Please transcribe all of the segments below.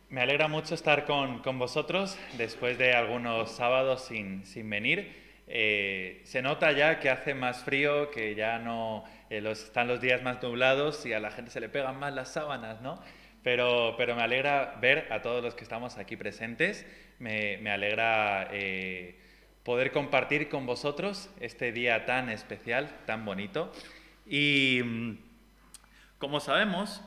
Me alegra mucho estar con vosotros después de algunos sábados sin venir. Se nota ya que hace más frío, que ya no están los días más nublados y a la gente se le pegan más las sábanas, ¿no? Pero me alegra ver a todos los que estamos aquí presentes. Me alegra poder compartir con vosotros este día tan especial, tan bonito. Y como sabemos,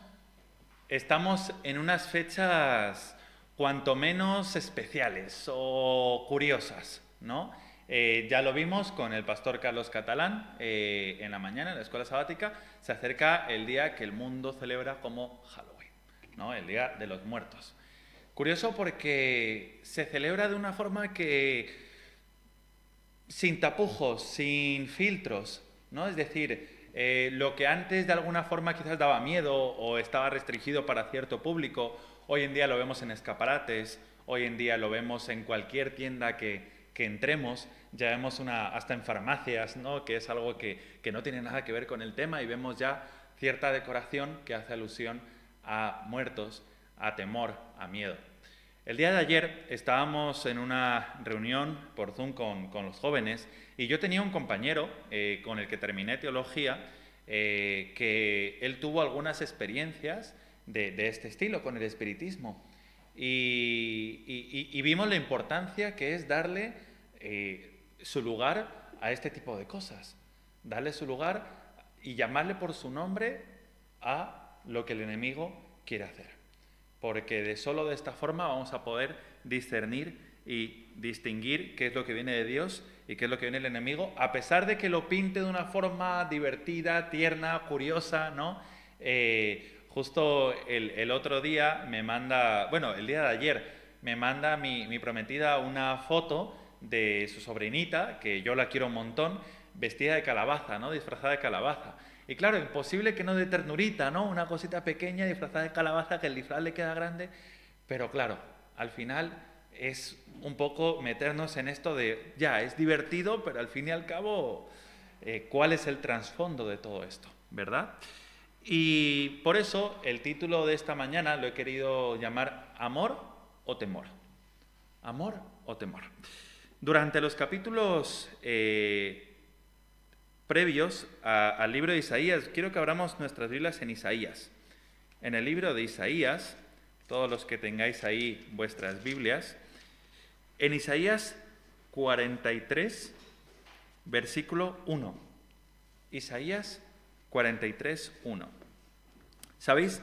estamos en unas fechas cuanto menos especiales o curiosas, ¿no? Ya lo vimos con el pastor Carlos Catalán en la mañana, en la escuela sabática, se acerca el día que el mundo celebra como Halloween, ¿no? El Día de los Muertos. Curioso porque se celebra de una forma que sin tapujos, sin filtros, ¿no? Es decir, lo que antes de alguna forma quizás daba miedo o estaba restringido para cierto público, hoy en día lo vemos en escaparates, hoy en día lo vemos en cualquier tienda que entremos, ya vemos hasta en farmacias, ¿no? Que es algo que no tiene nada que ver con el tema y vemos ya cierta decoración que hace alusión a muertos, a temor, a miedo. El día de ayer estábamos en una reunión por Zoom con los jóvenes y yo tenía un compañero con el que terminé teología que él tuvo algunas experiencias de este estilo con el espiritismo y vimos la importancia que es darle su lugar a este tipo de cosas, darle su lugar y llamarle por su nombre a lo que el enemigo quiere hacer, porque solo de esta forma vamos a poder discernir y distinguir qué es lo que viene de Dios y qué es lo que viene del enemigo, a pesar de que lo pinte de una forma divertida, tierna, curiosa, ¿no? Justo el otro día me manda, bueno, el día de ayer me manda mi prometida una foto de su sobrinita, que yo la quiero un montón, vestida de calabaza, ¿no? Disfrazada de calabaza. Y claro, imposible que no de ternurita, ¿no? Una cosita pequeña disfrazada de calabaza que el disfraz le queda grande, pero claro, al final es un poco meternos en esto de, ya, es divertido, pero al fin y al cabo, ¿cuál es el trasfondo de todo esto? ¿Verdad? Y por eso el título de esta mañana lo he querido llamar Amor o Temor. Amor o Temor. Durante los capítulos previos al libro de Isaías, quiero que abramos nuestras Biblias en Isaías. En el libro de Isaías, todos los que tengáis ahí vuestras Biblias, en Isaías 43, versículo 1. Isaías 43, 1. ¿Sabéis?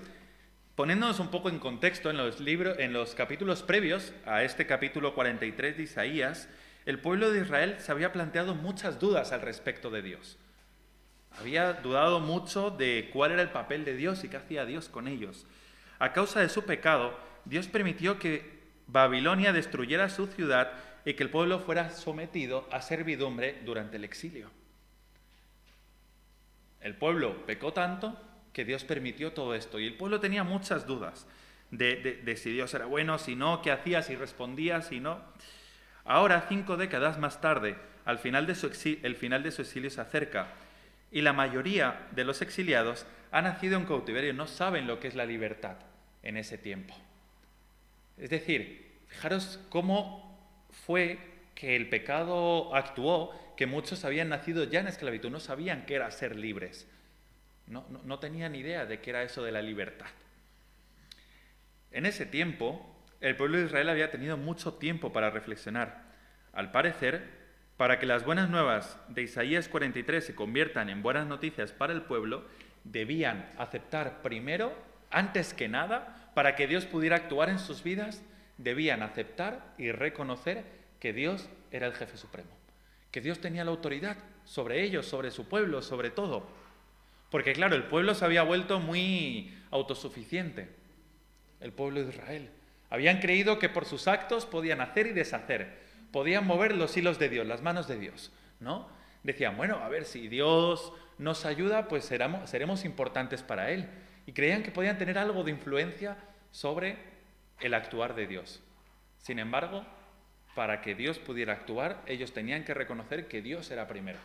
Poniéndonos un poco en contexto en los capítulos previos a este capítulo 43 de Isaías, el pueblo de Israel se había planteado muchas dudas al respecto de Dios. Había dudado mucho de cuál era el papel de Dios y qué hacía Dios con ellos. A causa de su pecado, Dios permitió que Babilonia destruyera su ciudad y que el pueblo fuera sometido a servidumbre durante el exilio. El pueblo pecó tanto que Dios permitió todo esto y el pueblo tenía muchas dudas de si Dios era bueno, si no, qué hacía, si respondía, si no. Ahora, 5 décadas más tarde, el final de su exilio se acerca y la mayoría de los exiliados han nacido en cautiverio, no saben lo que es la libertad en ese tiempo. Es decir, fijaros cómo fue que el pecado actuó, que muchos habían nacido ya en esclavitud, no sabían qué era ser libres, no tenían idea de qué era eso de la libertad. En ese tiempo, el pueblo de Israel había tenido mucho tiempo para reflexionar. Al parecer, para que las buenas nuevas de Isaías 43 se conviertan en buenas noticias para el pueblo, debían aceptar primero, antes que nada, para que Dios pudiera actuar en sus vidas, debían aceptar y reconocer que Dios era el jefe supremo, que Dios tenía la autoridad sobre ellos, sobre su pueblo, sobre todo. Porque claro, el pueblo se había vuelto muy autosuficiente, el pueblo de Israel. Habían creído que por sus actos podían hacer y deshacer, podían mover los hilos de Dios, las manos de Dios, ¿no? Decían, bueno, a ver, si Dios nos ayuda, pues seremos importantes para Él. Y creían que podían tener algo de influencia sobre el actuar de Dios. Sin embargo, para que Dios pudiera actuar, ellos tenían que reconocer que Dios era primero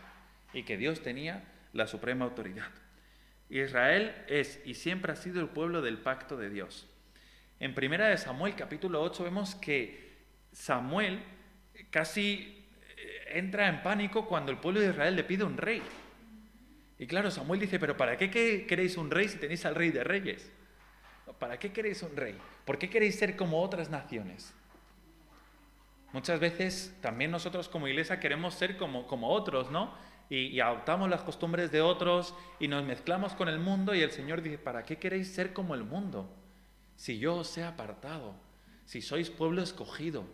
y que Dios tenía la suprema autoridad. Israel es y siempre ha sido el pueblo del pacto de Dios. En 1 Samuel, capítulo 8, vemos que Samuel casi entra en pánico cuando el pueblo de Israel le pide un rey. Y claro, Samuel dice, pero ¿para qué queréis un rey si tenéis al rey de reyes? ¿Para qué queréis un rey? ¿Por qué queréis ser como otras naciones? Muchas veces también nosotros como iglesia queremos ser como otros, ¿no? Y adoptamos las costumbres de otros y nos mezclamos con el mundo y el Señor dice, ¿para qué queréis ser como el mundo? Si yo os he apartado, si sois pueblo escogido,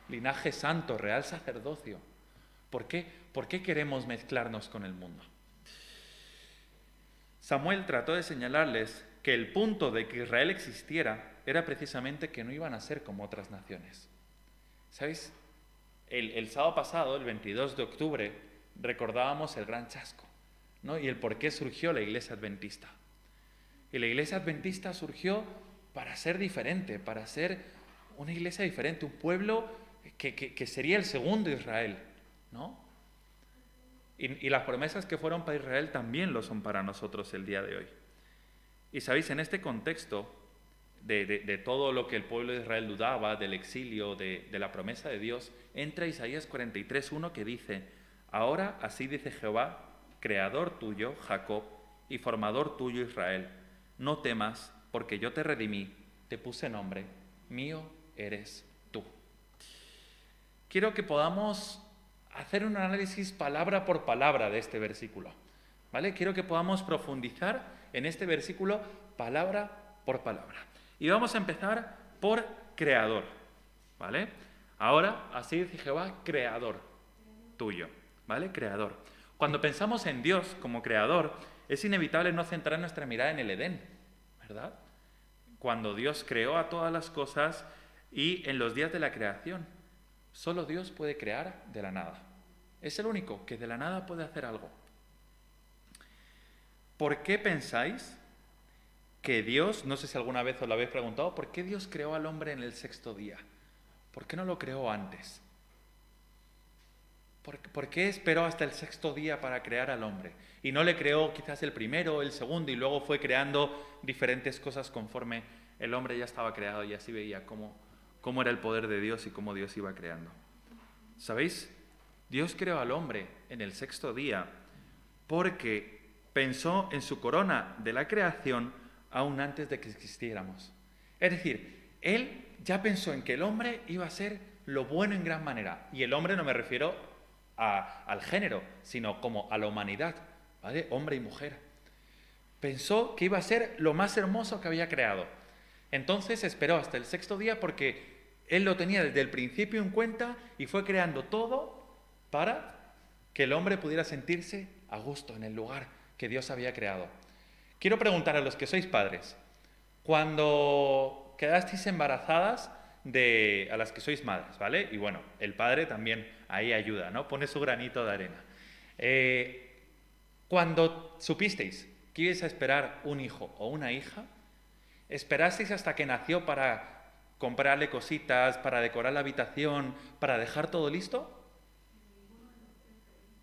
linaje santo, real sacerdocio, ¿por qué queremos mezclarnos con el mundo? Samuel trató de señalarles que el punto de que Israel existiera era precisamente que no iban a ser como otras naciones. ¿Sabéis? El sábado pasado, el 22 de octubre, recordábamos el gran chasco, ¿no? Y el por qué surgió la Iglesia Adventista. Y la Iglesia Adventista surgió para ser diferente, para ser una iglesia diferente, un pueblo que sería el segundo Israel, ¿no? Y las promesas que fueron para Israel también lo son para nosotros el día de hoy. Y sabéis, en este contexto de todo lo que el pueblo de Israel dudaba, del exilio, de la promesa de Dios, entra Isaías 43:1 que dice, ahora así dice Jehová, creador tuyo, Jacob, y formador tuyo, Israel, no temas, porque yo te redimí, te puse nombre, mío eres tú. Quiero que podamos hacer un análisis palabra por palabra de este versículo, ¿vale? Quiero que podamos profundizar en este versículo palabra por palabra. Y vamos a empezar por creador, ¿vale? Ahora, así dice Jehová, creador tuyo, ¿vale? Creador. Cuando pensamos en Dios como creador, es inevitable no centrar nuestra mirada en el Edén, ¿verdad? Cuando Dios creó a todas las cosas y en los días de la creación, solo Dios puede crear de la nada. Es el único que de la nada puede hacer algo. ¿Por qué pensáis que Dios, no sé si alguna vez os lo habéis preguntado, ¿por qué Dios creó al hombre en el sexto día? ¿Por qué no lo creó antes? ¿Por qué esperó hasta el sexto día para crear al hombre? Y no le creó quizás el primero o el segundo y luego fue creando diferentes cosas conforme el hombre ya estaba creado y así veía cómo era el poder de Dios y cómo Dios iba creando. ¿Sabéis? Dios creó al hombre en el sexto día porque pensó en su corona de la creación aún antes de que existiéramos. Es decir, Él ya pensó en que el hombre iba a ser lo bueno en gran manera. Y el hombre no me refiero al género, sino como a la humanidad, ¿vale? Hombre y mujer. Pensó que iba a ser lo más hermoso que había creado. Entonces esperó hasta el sexto día porque Él lo tenía desde el principio en cuenta y fue creando todo para que el hombre pudiera sentirse a gusto en el lugar que Dios había creado. Quiero preguntar a los que sois padres, cuando quedasteis embarazadas a las que sois madres, ¿vale? Y bueno, el padre también ahí ayuda, ¿no? Pone su granito de arena. Cuando supisteis que ibais a esperar un hijo o una hija, ¿esperasteis hasta que nació para comprarle cositas, para decorar la habitación, para dejar todo listo?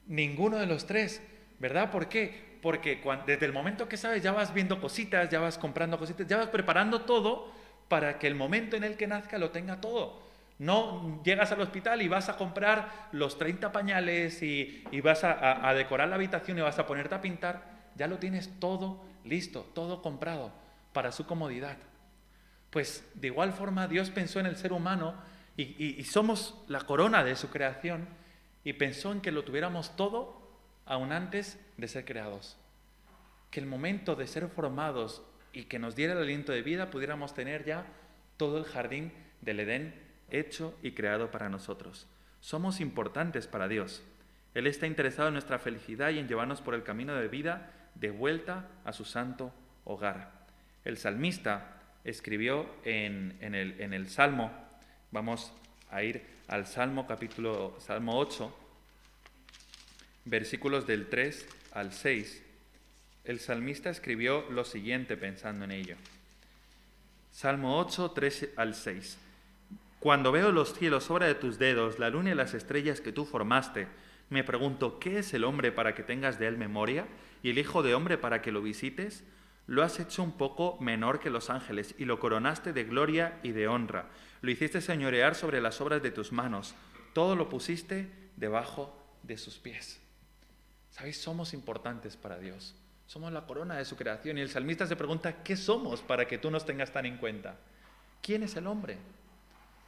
Ninguno de los tres, ¿verdad? ¿Por qué? Porque desde el momento que sabes ya vas viendo cositas, ya vas comprando cositas, ya vas preparando todo para que el momento en el que nazca lo tenga todo. No llegas al hospital y vas a comprar los 30 pañales y vas a decorar la habitación y vas a ponerte a pintar. Ya lo tienes todo listo, todo comprado para su comodidad. Pues de igual forma Dios pensó en el ser humano y somos la corona de su creación y pensó en que lo tuviéramos todo aún antes de ser creados. Que el momento de ser formados y que nos diera el aliento de vida pudiéramos tener ya todo el jardín del Edén hecho y creado para nosotros. Somos importantes para Dios. Él está interesado en nuestra felicidad y en llevarnos por el camino de vida de vuelta a su santo hogar. El salmista escribió en el Salmo, vamos a ir al Salmo 8, versículos del 3 al 6. El salmista escribió lo siguiente pensando en ello. Salmo 8, 3 al 6. Cuando veo los cielos obra de tus dedos, la luna y las estrellas que tú formaste, me pregunto, ¿qué es el hombre para que tengas de él memoria? ¿Y el hijo de hombre para que lo visites? Lo has hecho un poco menor que los ángeles y lo coronaste de gloria y de honra. Lo hiciste señorear sobre las obras de tus manos. Todo lo pusiste debajo de sus pies. ¿Sabéis? Somos importantes para Dios. Somos la corona de su creación. Y el salmista se pregunta, ¿qué somos para que tú nos tengas tan en cuenta? ¿Quién es el hombre?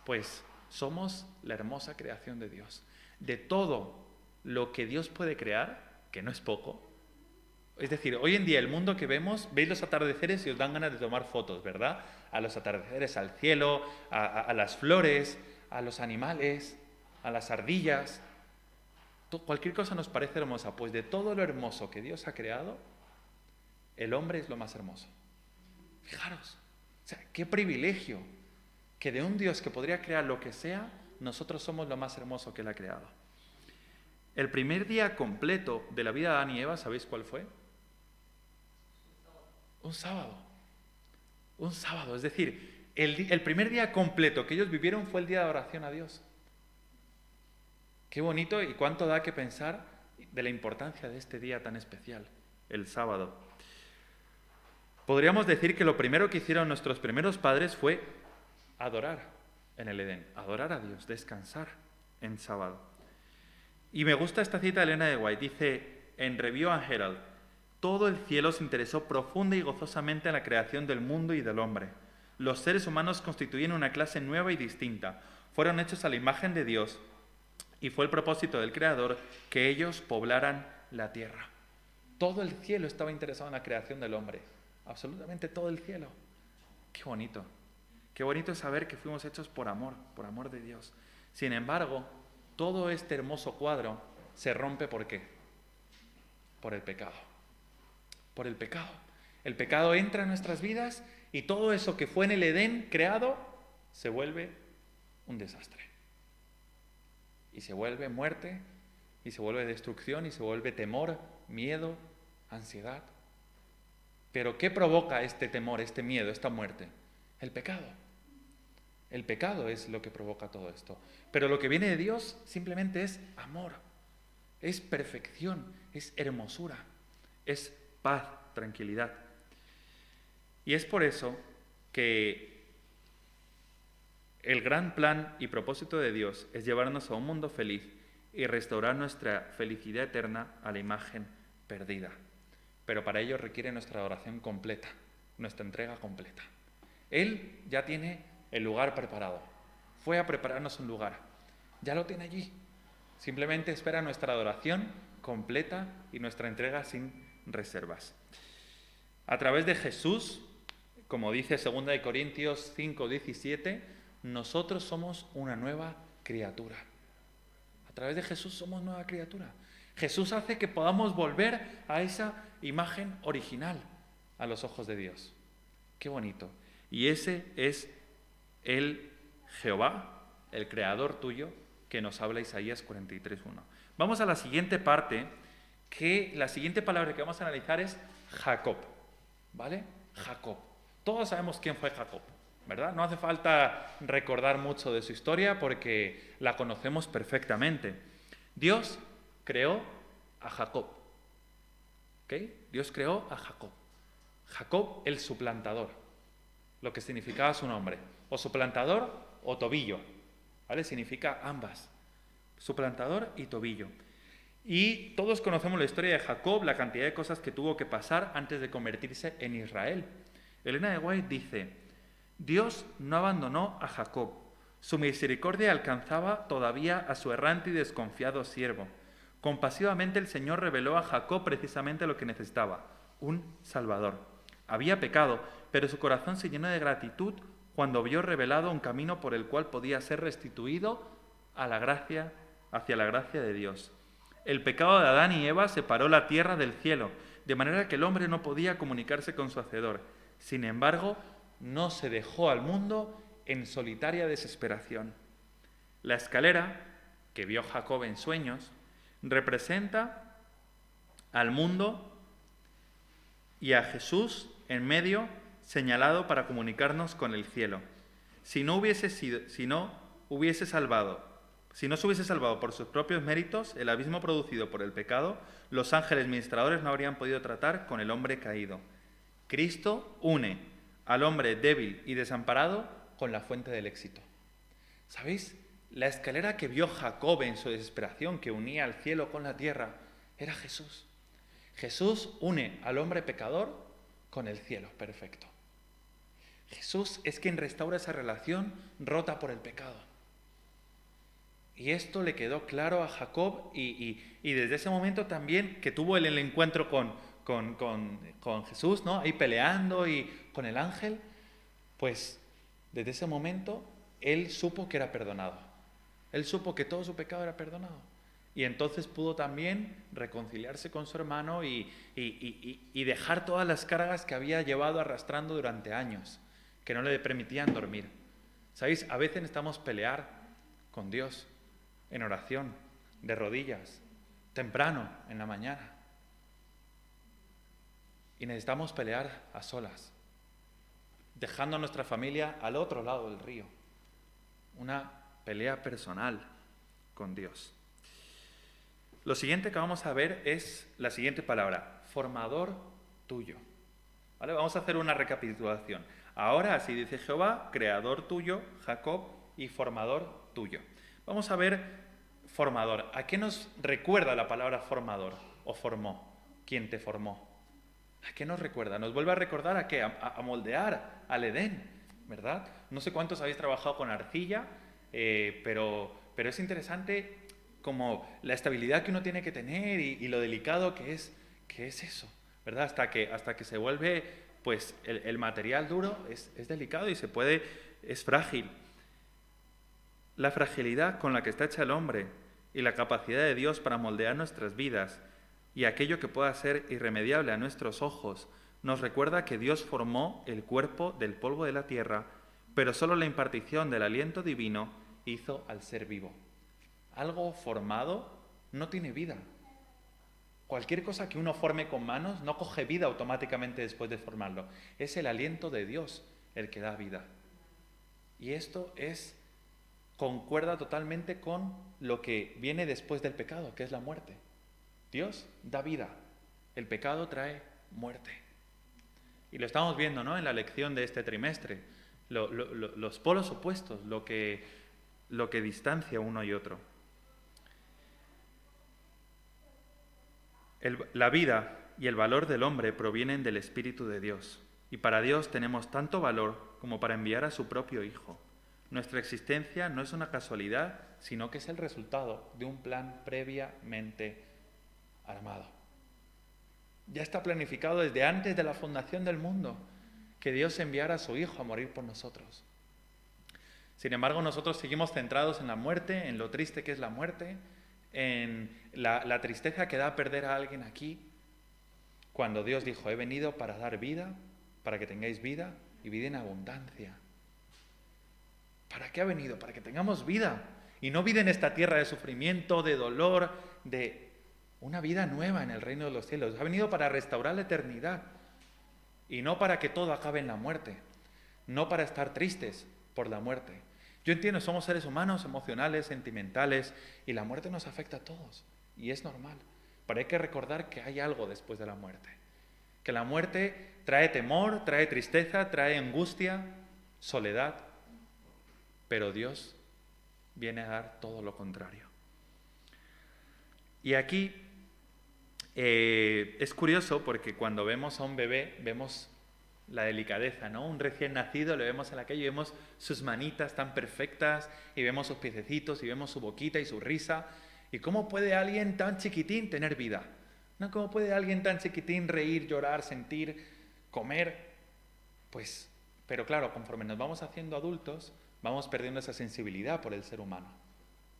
Pues somos la hermosa creación de Dios. De todo lo que Dios puede crear, que no es poco. Es decir, hoy en día el mundo que vemos, veis los atardeceres y os dan ganas de tomar fotos, ¿verdad? A los atardeceres, al cielo, a las flores, a los animales, a las ardillas. Cualquier cosa nos parece hermosa. Pues de todo lo hermoso que Dios ha creado, el hombre es lo más hermoso. Fijaros, o sea, qué privilegio que de un Dios que podría crear lo que sea, nosotros somos lo más hermoso que Él ha creado. El primer día completo de la vida de Adán y Eva, ¿sabéis cuál fue? Un sábado. Un sábado, es decir, el primer día completo que ellos vivieron fue el día de oración a Dios. Qué bonito y cuánto da que pensar de la importancia de este día tan especial, el sábado. Podríamos decir que lo primero que hicieron nuestros primeros padres fue adorar en el Edén, adorar a Dios, descansar en sábado. Y me gusta esta cita de Elena de White, dice en Review and Herald, todo el cielo se interesó profunda y gozosamente en la creación del mundo y del hombre. Los seres humanos constituyen una clase nueva y distinta, fueron hechos a la imagen de Dios y fue el propósito del Creador que ellos poblaran la tierra. Todo el cielo estaba interesado en la creación del hombre, absolutamente todo el cielo. Qué bonito es saber que fuimos hechos por amor de Dios. Sin embargo, todo este hermoso cuadro se rompe ¿por qué? Por el pecado. Por el pecado. El pecado entra en nuestras vidas y todo eso que fue en el Edén creado se vuelve un desastre. Y se vuelve muerte, y se vuelve destrucción, y se vuelve temor, miedo, ansiedad. Pero ¿qué provoca este temor, este miedo, esta muerte? El pecado. El pecado es lo que provoca todo esto. Pero lo que viene de Dios simplemente es amor, es perfección, es hermosura, es paz, tranquilidad. Y es por eso que el gran plan y propósito de Dios es llevarnos a un mundo feliz y restaurar nuestra felicidad eterna a la imagen perdida. Pero para ello requiere nuestra adoración completa, nuestra entrega completa. Él ya tiene el lugar preparado. Fue a prepararnos un lugar. Ya lo tiene allí. Simplemente espera nuestra adoración completa y nuestra entrega sin reservas. A través de Jesús, como dice 2 Corintios 5:17, nosotros somos una nueva criatura. A través de Jesús somos nueva criatura. Jesús hace que podamos volver a esa imagen original a los ojos de Dios. Qué bonito. Y ese es el Jehová, el creador tuyo, que nos habla Isaías 43:1. Vamos a la siguiente parte, que la siguiente palabra que vamos a analizar es Jacob. ¿Vale? Jacob. Todos sabemos quién fue Jacob, ¿verdad? No hace falta recordar mucho de su historia porque la conocemos perfectamente. Dios creó a Jacob. ¿Ok? Dios creó a Jacob. Jacob el suplantador, lo que significaba su nombre. O suplantador o tobillo. ¿Vale? Significa ambas. Suplantador y tobillo. Y todos conocemos la historia de Jacob, la cantidad de cosas que tuvo que pasar antes de convertirse en Israel. Elena de White dice, Dios no abandonó a Jacob. Su misericordia alcanzaba todavía a su errante y desconfiado siervo. Compasivamente el Señor reveló a Jacob precisamente lo que necesitaba, un Salvador. Había pecado, pero su corazón se llenó de gratitud cuando vio revelado un camino por el cual podía ser restituido a la gracia, hacia la gracia de Dios. El pecado de Adán y Eva separó la tierra del cielo, de manera que el hombre no podía comunicarse con su Hacedor. Sin embargo, no se dejó al mundo en solitaria desesperación. La escalera, que vio Jacob en sueños, representa al mundo y a Jesús en medio, señalado para comunicarnos con el cielo. Si no se hubiese salvado por sus propios méritos, el abismo producido por el pecado, los ángeles ministradores no habrían podido tratar con el hombre caído. Cristo une al hombre débil y desamparado con la fuente del éxito. ¿Sabéis? La escalera que vio Jacob en su desesperación, que unía el cielo con la tierra, era Jesús. Jesús une al hombre pecador con el cielo perfecto. Jesús es quien restaura esa relación rota por el pecado. Y esto le quedó claro a Jacob y desde ese momento también que tuvo el encuentro con Jesús, ¿no? Ahí peleando y con el ángel, pues desde ese momento él supo que era perdonado. Él supo que todo su pecado era perdonado. Y entonces pudo también reconciliarse con su hermano y dejar todas las cargas que había llevado arrastrando durante años, que no le permitían dormir. ¿Sabéis? A veces necesitamos pelear con Dios en oración, de rodillas, temprano, en la mañana. Y necesitamos pelear a solas, dejando a nuestra familia al otro lado del río. Una pelea personal con Dios. Lo siguiente que vamos a ver es la siguiente palabra, formador tuyo. ¿Vale? Vamos a hacer una recapitulación. Ahora, así dice Jehová, creador tuyo, Jacob, y formador tuyo. Vamos a ver formador. ¿A qué nos recuerda la palabra formador o formó? ¿Quién te formó? ¿A qué nos recuerda? Nos vuelve a recordar a qué, a moldear al Edén, ¿verdad? No sé cuántos habéis trabajado con arcilla, pero es interesante como la estabilidad que uno tiene que tener y lo delicado que es eso, ¿verdad? Hasta que se vuelve, pues el material duro es delicado y es frágil. La fragilidad con la que está hecha el hombre y la capacidad de Dios para moldear nuestras vidas y aquello que pueda ser irremediable a nuestros ojos, nos recuerda que Dios formó el cuerpo del polvo de la tierra, pero solo la impartición del aliento divino hizo al ser vivo. Algo formado no tiene vida. Cualquier cosa que uno forme con manos no coge vida automáticamente después de formarlo. Es el aliento de Dios el que da vida. Y esto concuerda totalmente con lo que viene después del pecado, que es la muerte. Dios da vida, el pecado trae muerte. Y lo estamos viendo, ¿no? En la lección de este trimestre, los polos opuestos, lo que distancia uno y otro. La vida y el valor del hombre provienen del Espíritu de Dios. Y para Dios tenemos tanto valor como para enviar a su propio Hijo. Nuestra existencia no es una casualidad, sino que es el resultado de un plan previamente armado. Ya está planificado desde antes de la fundación del mundo que Dios enviara a su Hijo a morir por nosotros. Sin embargo, nosotros seguimos centrados en la muerte, en lo triste que es la muerte, en la tristeza que da a perder a alguien aquí, cuando Dios dijo, he venido para dar vida, para que tengáis vida y vida en abundancia. ¿Para qué ha venido? Para que tengamos vida, y no vida en esta tierra de sufrimiento, de dolor, de una vida nueva en el reino de los cielos. Ha venido para restaurar la eternidad, y no para que todo acabe en la muerte, no para estar tristes por la muerte. Yo entiendo, somos seres humanos, emocionales, sentimentales, y la muerte nos afecta a todos, y es normal. Pero hay que recordar que hay algo después de la muerte. Que la muerte trae temor, trae tristeza, trae angustia, soledad, pero Dios viene a dar todo lo contrario. Y aquí es curioso porque cuando vemos a un bebé, vemos la delicadeza, ¿no? Un recién nacido, le vemos en la calle y vemos sus manitas tan perfectas, y vemos sus piececitos, y vemos su boquita y su risa. ¿Y cómo puede alguien tan chiquitín tener vida? ¿No? ¿Cómo puede alguien tan chiquitín reír, llorar, sentir, comer? Pues, pero claro, conforme nos vamos haciendo adultos, vamos perdiendo esa sensibilidad por el ser humano,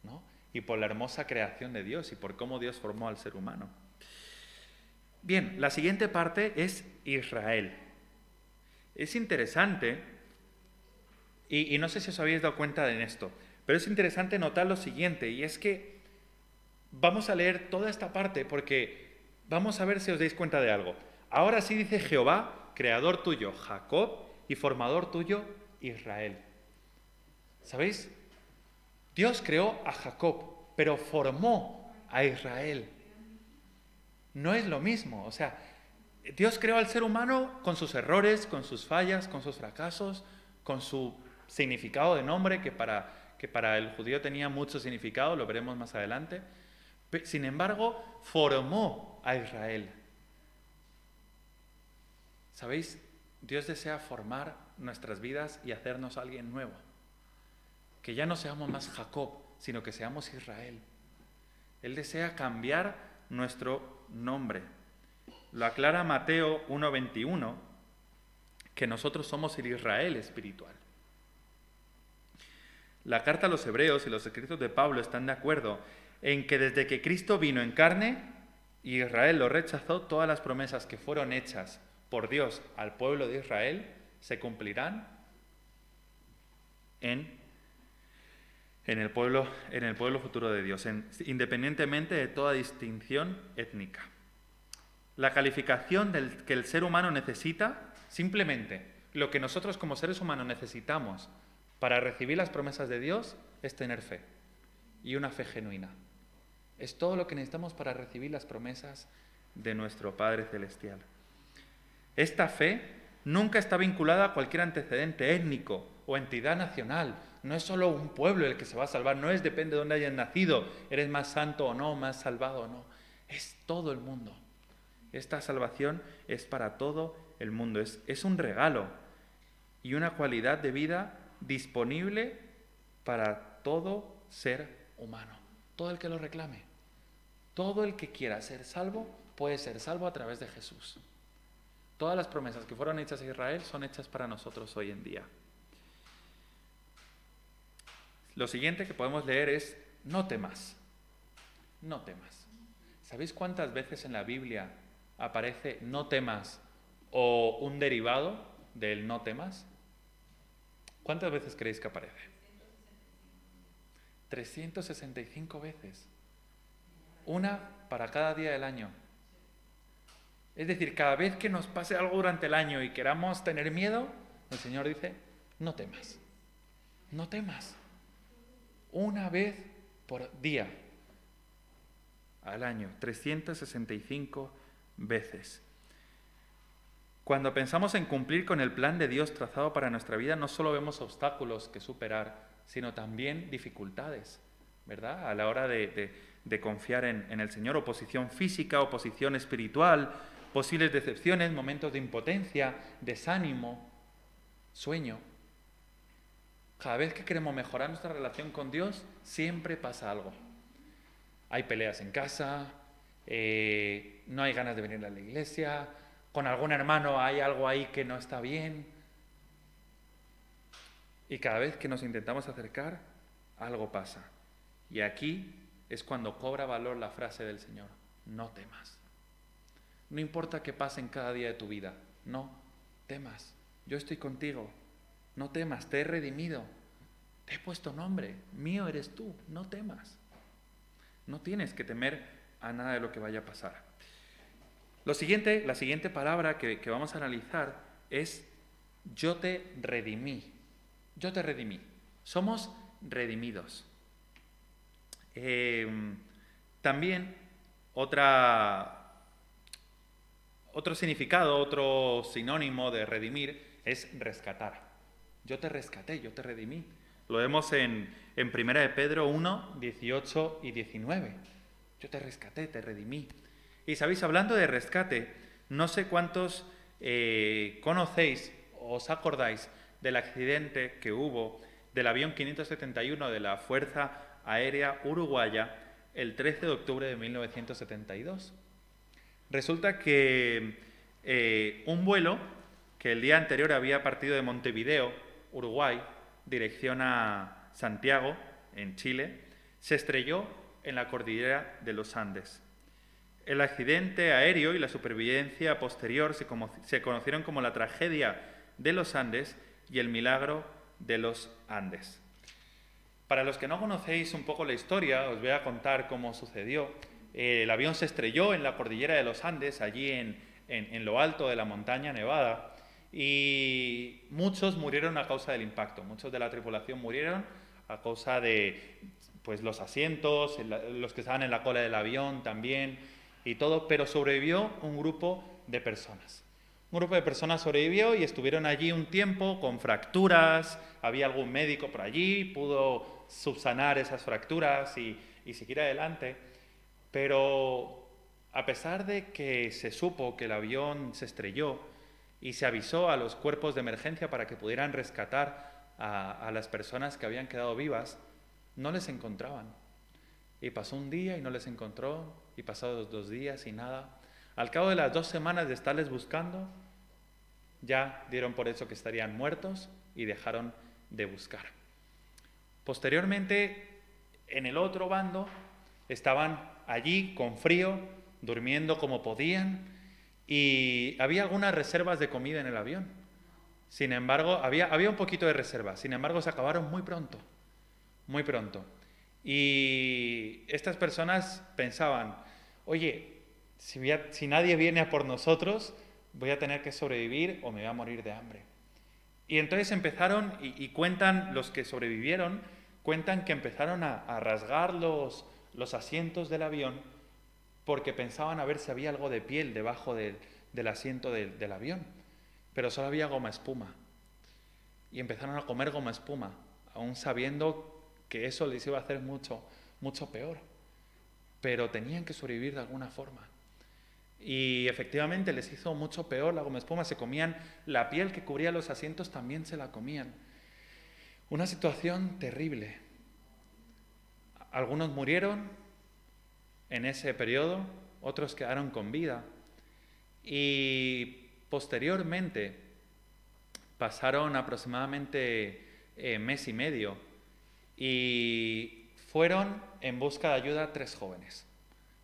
¿no? Y por la hermosa creación de Dios y por cómo Dios formó al ser humano. Bien, la siguiente parte es Israel. Es interesante, y no sé si os habéis dado cuenta de esto, pero es interesante notar lo siguiente, y es que vamos a leer toda esta parte porque vamos a ver si os dais cuenta de algo. Ahora sí dice Jehová, creador tuyo, Jacob, y formador tuyo, Israel. ¿Sabéis? Dios creó a Jacob, pero formó a Israel. No es lo mismo, o sea, Dios creó al ser humano con sus errores, con sus fallas, con sus fracasos, con su significado de nombre, que para el judío tenía mucho significado, lo veremos más adelante. Sin embargo, formó a Israel. ¿Sabéis? Dios desea formar nuestras vidas y hacernos alguien nuevo. Que ya no seamos más Jacob, sino que seamos Israel. Él desea cambiar nuestro nombre. Lo aclara Mateo 1:21, que nosotros somos el Israel espiritual. La carta a los Hebreos y los escritos de Pablo están de acuerdo en que desde que Cristo vino en carne y Israel lo rechazó, todas las promesas que fueron hechas por Dios al pueblo de Israel se cumplirán en el pueblo futuro de Dios, independientemente de toda distinción étnica. La calificación que el ser humano necesita, simplemente lo que nosotros como seres humanos necesitamos para recibir las promesas de Dios, es tener fe, y una fe genuina. Es todo lo que necesitamos para recibir las promesas de nuestro Padre Celestial. Esta fe nunca está vinculada a cualquier antecedente étnico o entidad nacional. No es solo un pueblo el que se va a salvar, no es depende de dónde hayas nacido, eres más santo o no, más salvado o no. Es todo el mundo. Esta salvación es para todo el mundo. Es un regalo y una cualidad de vida disponible para todo ser humano. Todo el que lo reclame. Todo el que quiera ser salvo puede ser salvo a través de Jesús. Todas las promesas que fueron hechas a Israel son hechas para nosotros hoy en día. Lo siguiente que podemos leer es: no temas. No temas. ¿Sabéis cuántas veces en la Biblia aparece no temas o un derivado del no temas? ¿Cuántas veces creéis que aparece? 365 veces. Una para cada día del año. Es decir, cada vez que nos pase algo durante el año y queramos tener miedo, el Señor dice: no temas. No temas. Una vez por día al año, 365 veces. Cuando pensamos en cumplir con el plan de Dios trazado para nuestra vida, no solo vemos obstáculos que superar, sino también dificultades, ¿verdad? A la hora de confiar en el Señor, oposición física, oposición espiritual, posibles decepciones, momentos de impotencia, desánimo, sueño. Cada vez que queremos mejorar nuestra relación con Dios, siempre pasa algo. Hay peleas en casa, no hay ganas de venir a la iglesia, con algún hermano hay algo ahí que no está bien. Y cada vez que nos intentamos acercar, algo pasa. Y aquí es cuando cobra valor la frase del Señor: no temas. No importa qué pase en cada día de tu vida, no temas. Yo estoy contigo. No temas, te he redimido. Te he puesto nombre. Mío eres tú. No temas. No tienes que temer a nada de lo que vaya a pasar. La siguiente palabra que vamos a analizar es: yo te redimí. Yo te redimí. Somos redimidos. También otro significado, otro sinónimo de redimir es rescatar. Yo te rescaté, yo te redimí. Lo vemos en 1 de Pedro 1, 18 y 19. Yo te rescaté, te redimí. Y sabéis, hablando de rescate, no sé cuántos conocéis o os acordáis del accidente que hubo del avión 571 de la Fuerza Aérea Uruguaya el 13 de octubre de 1972. Resulta que un vuelo que el día anterior había partido de Montevideo, Uruguay, dirección a Santiago, en Chile, se estrelló en la cordillera de los Andes. El accidente aéreo y la supervivencia posterior se conocieron como la tragedia de los Andes y el milagro de los Andes. Para los que no conocéis un poco la historia, os voy a contar cómo sucedió. El avión se estrelló en la cordillera de los Andes, allí en lo alto de la montaña nevada, y muchos murieron a causa del impacto. Muchos de la tripulación murieron a causa de los asientos, los que estaban en la cola del avión también, y todo, pero sobrevivió un grupo de personas. Un grupo de personas sobrevivió y estuvieron allí un tiempo con fracturas, había algún médico por allí, pudo subsanar esas fracturas y seguir adelante, pero a pesar de que se supo que el avión se estrelló y se avisó a los cuerpos de emergencia para que pudieran rescatar a las personas que habían quedado vivas, no les encontraban. Y pasó un día y no les encontró, y pasados 2 días y nada. Al cabo de las 2 semanas de estarles buscando, ya dieron por hecho que estarían muertos y dejaron de buscar. Posteriormente, en el otro bando, estaban allí con frío, durmiendo como podían, y había algunas reservas de comida en el avión. Sin embargo, había un poquito de reservas, sin embargo se acabaron muy pronto, muy pronto. Y estas personas pensaban, oye, si nadie viene a por nosotros, voy a tener que sobrevivir o me voy a morir de hambre. Y entonces empezaron, y cuentan los que sobrevivieron, cuentan que empezaron a rasgar los asientos del avión porque pensaban a ver si había algo de piel debajo del asiento del avión, pero solo había goma espuma. Y empezaron a comer goma espuma, aún sabiendo que eso les iba a hacer mucho, mucho peor. Pero tenían que sobrevivir de alguna forma. Y efectivamente les hizo mucho peor la goma espuma, se comían la piel que cubría los asientos, también se la comían. Una situación terrible. Algunos murieron en ese periodo, otros quedaron con vida. Y posteriormente pasaron aproximadamente mes y medio y fueron en busca de ayuda 3 jóvenes.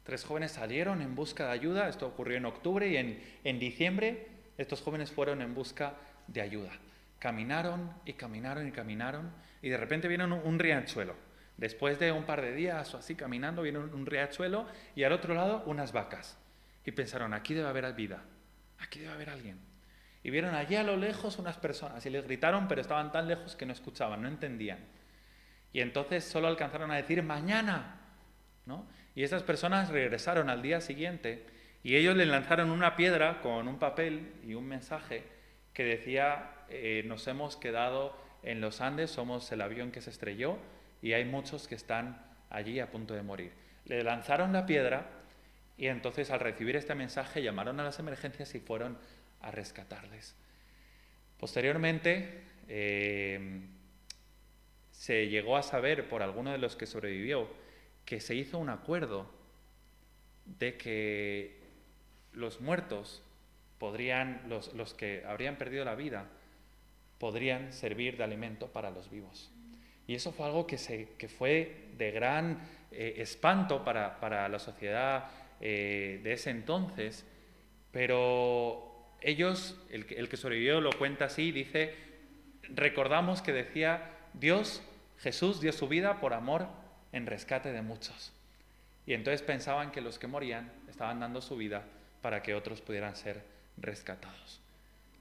3 jóvenes salieron en busca de ayuda, esto ocurrió en octubre, y en diciembre estos jóvenes fueron en busca de ayuda. Caminaron y caminaron y caminaron, y de repente vieron un riachuelo. Después de un par de días o así caminando, vieron un riachuelo y al otro lado unas vacas. Y pensaron, aquí debe haber vida, aquí debe haber alguien. Y vieron allí a lo lejos unas personas y les gritaron, pero estaban tan lejos que no escuchaban, no entendían. Y entonces solo alcanzaron a decir, mañana, ¿no? Y esas personas regresaron al día siguiente y ellos le lanzaron una piedra con un papel y un mensaje que decía, nos hemos quedado en los Andes, somos el avión que se estrelló y hay muchos que están allí a punto de morir. Le lanzaron la piedra y entonces al recibir este mensaje llamaron a las emergencias y fueron a rescatarles. Posteriormente se llegó a saber por alguno de los que sobrevivió que se hizo un acuerdo de que los muertos podrían, los que habrían perdido la vida, podrían servir de alimento para los vivos. Y eso fue algo que fue de gran espanto para la sociedad de ese entonces, pero ellos, el que sobrevivió lo cuenta así, dice, recordamos que decía, Jesús dio su vida por amor en rescate de muchos. Y entonces pensaban que los que morían estaban dando su vida para que otros pudieran ser rescatados.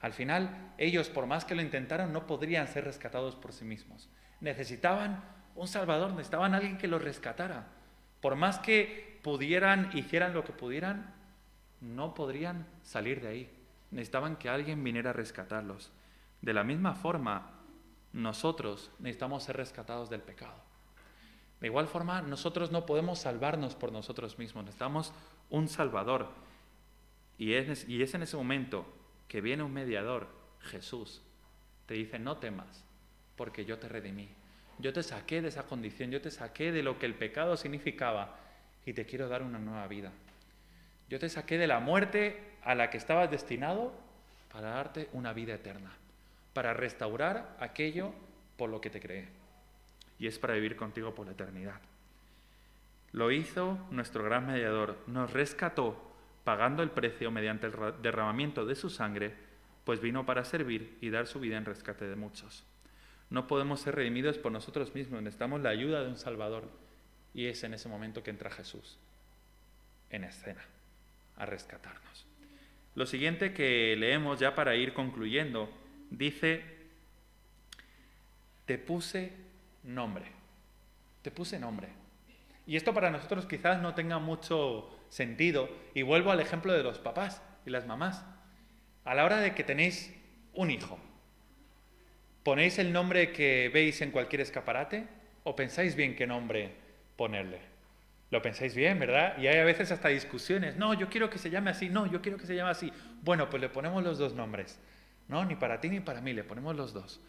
Al final, ellos, por más que lo intentaron, no podrían ser rescatados por sí mismos. Necesitaban un Salvador, necesitaban a alguien que los rescatara. Por más que hicieran lo que pudieran, no podrían salir de ahí. Necesitaban que alguien viniera a rescatarlos. De la misma forma, nosotros necesitamos ser rescatados del pecado. De igual forma, nosotros no podemos salvarnos por nosotros mismos, necesitamos un Salvador. Y es en ese momento que viene un mediador, Jesús, te dice, no temas, porque yo te redimí. Yo te saqué de esa condición, yo te saqué de lo que el pecado significaba y te quiero dar una nueva vida. Yo te saqué de la muerte a la que estabas destinado para darte una vida eterna, para restaurar aquello por lo que te creé. Y es para vivir contigo por la eternidad. Lo hizo nuestro gran mediador, nos rescató pagando el precio mediante el derramamiento de su sangre, pues vino para servir y dar su vida en rescate de muchos. No podemos ser redimidos por nosotros mismos, necesitamos la ayuda de un Salvador, y es en ese momento que entra Jesús en escena, a rescatarnos. Lo siguiente que leemos ya para ir concluyendo, dice, te puse nombre. Te puse nombre. Y esto para nosotros quizás no tenga mucho sentido. Y vuelvo al ejemplo de los papás. y las mamás. A la hora de que tenéis un hijo, ¿ponéis el nombre que veis en cualquier escaparate o pensáis bien qué nombre ponerle? Lo pensáis bien, ¿verdad? Y hay a veces hasta discusiones. No, yo quiero que se llame así. No, yo quiero que se llame así. Bueno, pues le ponemos los dos nombres. No, ni para ti ni para mí, le ponemos los dos.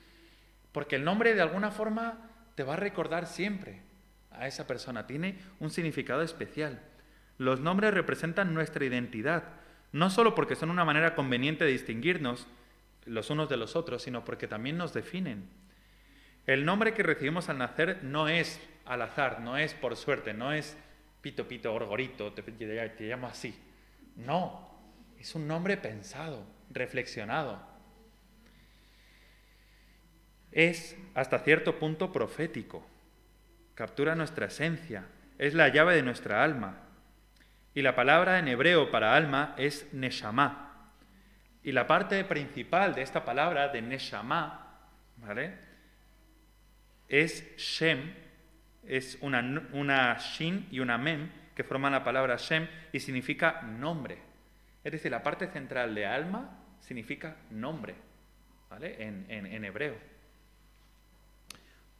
Porque el nombre de alguna forma te va a recordar siempre a esa persona. Tiene un significado especial. Los nombres representan nuestra identidad, no solo porque son una manera conveniente de distinguirnos los unos de los otros, sino porque también nos definen. El nombre que recibimos al nacer no es al azar, no es por suerte, no es Pito, Pito, Gorgorito, te llamo así. No, es un nombre pensado, reflexionado. Es hasta cierto punto profético, captura nuestra esencia, es la llave de nuestra alma. Y la palabra en hebreo para alma es neshama. Y la parte principal de esta palabra, de neshama, ¿vale?, es Shem, es una Shin y una Mem que forman la palabra Shem y significa nombre. Es decir, la parte central de alma significa nombre, ¿vale?, en hebreo.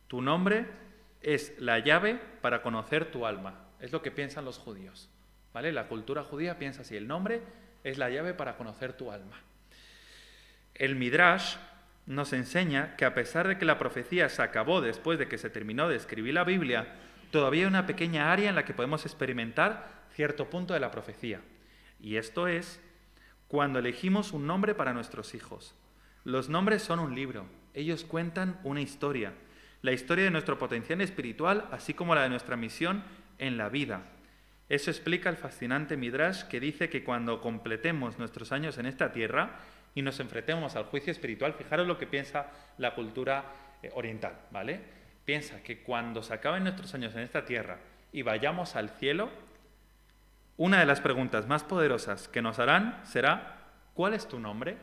Tu nombre es la llave para conocer tu alma. Es lo que piensan los judíos, ¿vale? La cultura judía piensa así. El nombre es la llave para conocer tu alma. El Midrash nos enseña que a pesar de que la profecía se acabó después de que se terminó de escribir la Biblia, todavía hay una pequeña área en la que podemos experimentar cierto punto de la profecía. Y esto es cuando elegimos un nombre para nuestros hijos. Los nombres son un libro. Ellos cuentan una historia. La historia de nuestro potencial espiritual, así como la de nuestra misión en la vida. Eso explica el fascinante Midrash que dice que cuando completemos nuestros años en esta tierra y nos enfrentemos al juicio espiritual, fijaros lo que piensa la cultura oriental, ¿vale? Piensa que cuando se acaben nuestros años en esta tierra y vayamos al cielo, una de las preguntas más poderosas que nos harán será: ¿cuál es tu nombre?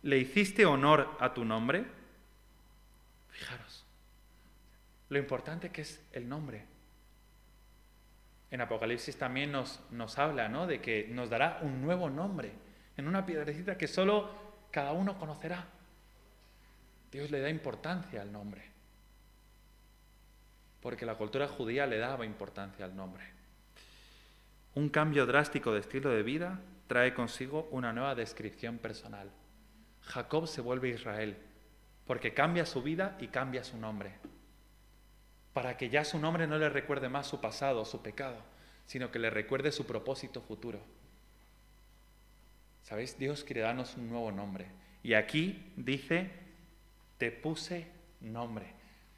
¿Le hiciste honor a tu nombre? Fijaros, lo importante que es el nombre. En Apocalipsis también nos habla, ¿no?, de que nos dará un nuevo nombre en una piedrecita que solo cada uno conocerá. Dios le da importancia al nombre, porque la cultura judía le daba importancia al nombre. Un cambio drástico de estilo de vida trae consigo una nueva descripción personal. Jacob se vuelve Israel, porque cambia su vida y cambia su nombre, para que ya su nombre no le recuerde más su pasado, su pecado, sino que le recuerde su propósito futuro. ¿Sabéis? Dios quiere darnos un nuevo nombre. Y aquí dice, te puse nombre.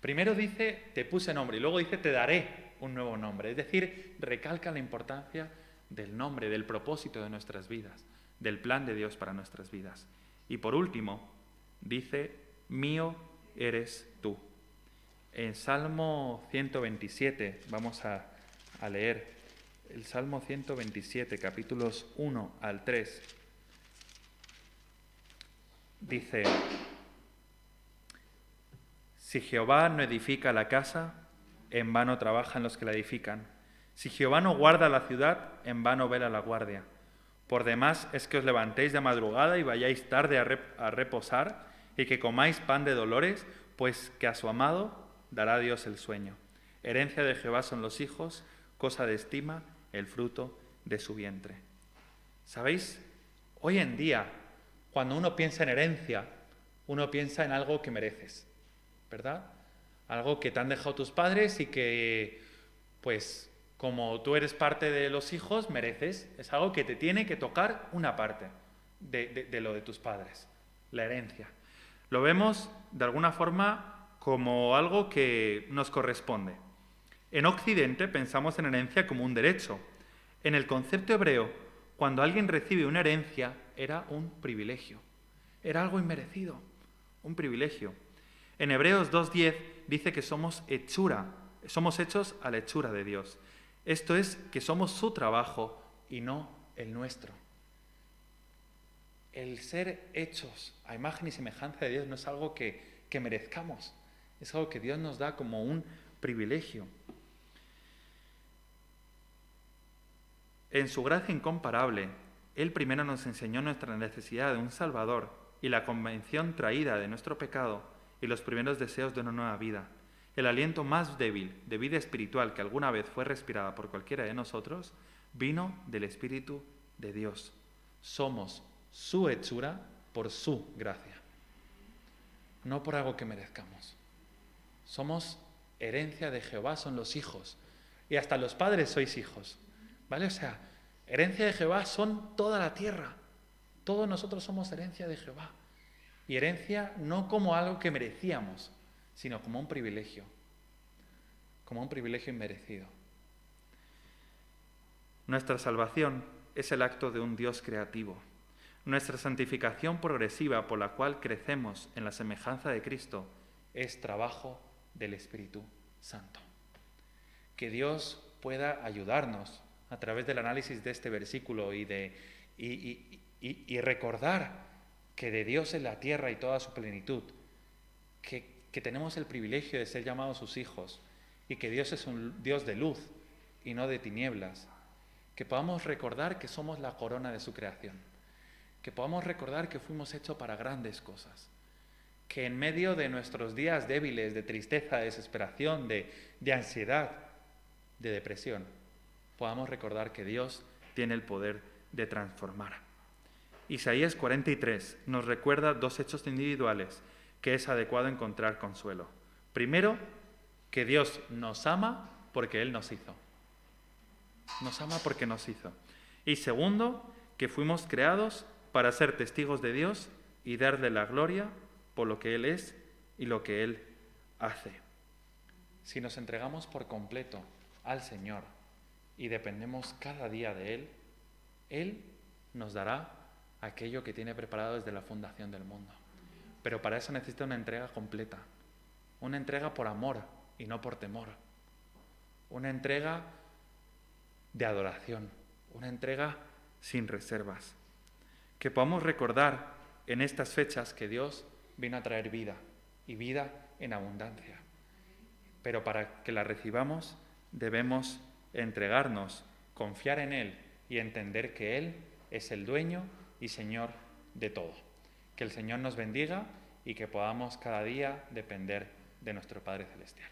Primero dice, te puse nombre, y luego dice, te daré un nuevo nombre. Es decir, recalca la importancia del nombre, del propósito de nuestras vidas, del plan de Dios para nuestras vidas. Y por último, dice, mío eres tú. En Salmo 127, vamos a leer el Salmo 127, capítulos 1 al 3. Dice, si Jehová no edifica la casa, en vano trabajan los que la edifican. Si Jehová no guarda la ciudad, en vano vela la guardia. Por demás es que os levantéis de madrugada y vayáis tarde a reposar, y que comáis pan de dolores, pues que a su amado dará Dios el sueño. Herencia de Jehová son los hijos, cosa de estima, el fruto de su vientre. ¿Sabéis? Hoy en día, cuando uno piensa en herencia, uno piensa en algo que mereces, ¿verdad? Algo que te han dejado tus padres y que, pues, como tú eres parte de los hijos, mereces. Es algo que te tiene que tocar una parte de lo de tus padres, la herencia. Lo vemos, de alguna forma, como algo que nos corresponde. En Occidente pensamos en herencia como un derecho. En el concepto hebreo, cuando alguien recibe una herencia, era un privilegio. Era algo inmerecido, un privilegio. En Hebreos 2:10 dice que somos hechura, somos hechos a la hechura de Dios. Esto es, que somos su trabajo y no el nuestro. El ser hechos a imagen y semejanza de Dios no es algo que merezcamos. Es algo que Dios nos da como un privilegio. En su gracia incomparable, Él primero nos enseñó nuestra necesidad de un Salvador y la convención traída de nuestro pecado y los primeros deseos de una nueva vida. El aliento más débil de vida espiritual que alguna vez fue respirada por cualquiera de nosotros vino del Espíritu de Dios. Somos su hechura por su gracia, no por algo que merezcamos. Somos herencia de Jehová, son los hijos. Y hasta los padres sois hijos. ¿Vale? O sea, herencia de Jehová son toda la tierra. Todos nosotros somos herencia de Jehová. Y herencia no como algo que merecíamos, sino como un privilegio. Como un privilegio inmerecido. Nuestra salvación es el acto de un Dios creativo. Nuestra santificación progresiva por la cual crecemos en la semejanza de Cristo es trabajo del Espíritu Santo. Que Dios pueda ayudarnos a través del análisis de este versículo y recordar que de Dios es la tierra y toda su plenitud, que tenemos el privilegio de ser llamados sus hijos y que Dios es un Dios de luz y no de tinieblas, que podamos recordar que somos la corona de su creación, que podamos recordar que fuimos hechos para grandes cosas, que en medio de nuestros días débiles, de tristeza, de desesperación, de ansiedad, de depresión, podamos recordar que Dios tiene el poder de transformar. Isaías 43 nos recuerda dos hechos individuales que es adecuado encontrar consuelo. Primero, que Dios nos ama porque Él nos hizo. Nos ama porque nos hizo. Y segundo, que fuimos creados para ser testigos de Dios y darle la gloria por lo que Él es y lo que Él hace. Si nos entregamos por completo al Señor y dependemos cada día de Él, Él nos dará aquello que tiene preparado desde la fundación del mundo. Pero para eso necesita una entrega completa, una entrega por amor y no por temor, una entrega de adoración, una entrega sin reservas. Que podamos recordar en estas fechas que Dios vino a traer vida y vida en abundancia. Pero para que la recibamos debemos entregarnos, confiar en Él y entender que Él es el dueño y Señor de todo. Que el Señor nos bendiga y que podamos cada día depender de nuestro Padre Celestial.